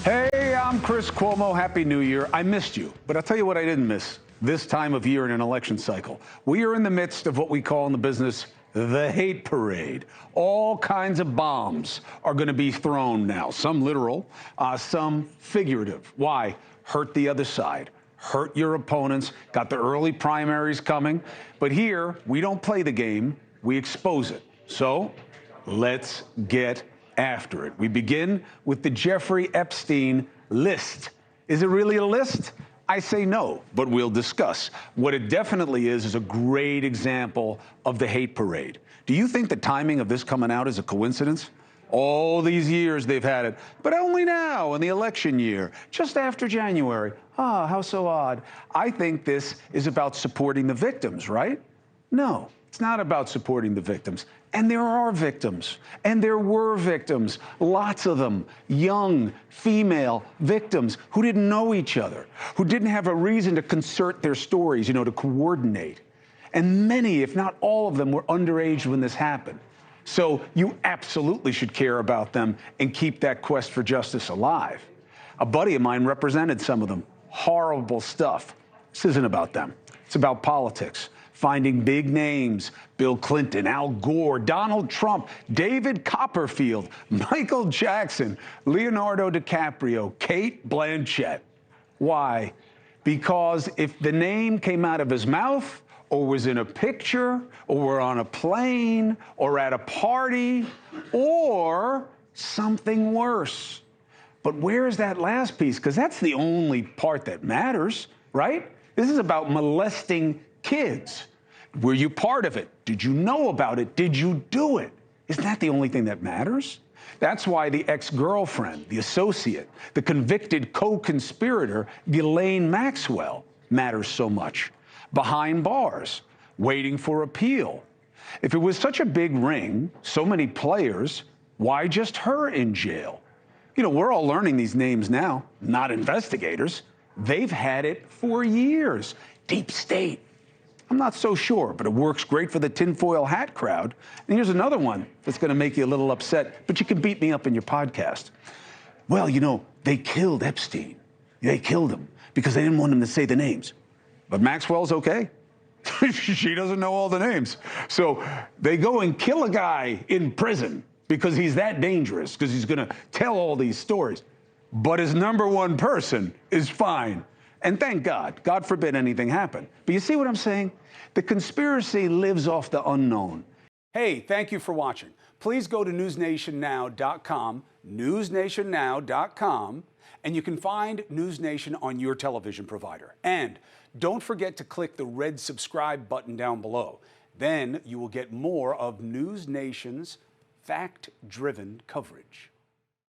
Hey, I'm Chris Cuomo. Happy New Year. I missed you, but I'll tell you what I didn't miss this time of year in an election cycle. We are in the midst of what we call in the business the hate parade. All kinds of bombs are going to be thrown now, some literal, some figurative. Why? Hurt the other side. Hurt your opponents. Got the early primaries coming. But here, we don't play the game. We expose it. So let's get after it. We begin with the Jeffrey Epstein list. Is it really a list? I say no, but we'll discuss. What it definitely is a great example of the hate parade. Do you think the timing of this coming out is a coincidence? All these years they've had it, but only now in the election year, just after January. Ah, how so odd. I think this is about supporting the victims, right? No, it's not about supporting the victims. And there are victims, and there were victims, lots of them, young, female victims who didn't know each other, who didn't have a reason to concert their stories, to coordinate. And many, if not all of them, were underage when this happened. So you absolutely should care about them and keep that quest for justice alive. A buddy of mine represented some of them. Horrible stuff. This isn't about them. It's about politics. Finding big names, Bill Clinton, Al Gore, Donald Trump, David Copperfield, Michael Jackson, Leonardo DiCaprio, Kate Blanchett. Why? Because if the name came out of his mouth, or was in a picture, or were on a plane, or at a party, or something worse. But where's that last piece? Because that's the only part that matters, right? This is about molesting kids. Were you part of it? Did you know about it? Did you do it? Isn't that the only thing that matters? That's why the ex-girlfriend, the associate, the convicted co-conspirator, Ghislaine Maxwell, matters so much. Behind bars, waiting for appeal. If it was such a big ring, so many players, why just her in jail? We're all learning these names now, not investigators. They've had it for years. Deep state. I'm not so sure, but it works great for the tinfoil hat crowd. And here's another one that's going to make you a little upset, but you can beat me up in your podcast. Well, they killed Epstein. They killed him because they didn't want him to say the names. But Maxwell's okay. She doesn't know all the names. So they go and kill a guy in prison because he's that dangerous, because he's going to tell all these stories. But his number one person is fine. And thank God. God forbid anything happen. But you see what I'm saying? The conspiracy lives off the unknown. Hey, thank you for watching. Please go to newsnationnow.com, newsnationnow.com, and you can find NewsNation on your television provider. And don't forget to click the red subscribe button down below. Then you will get more of NewsNation's fact-driven coverage.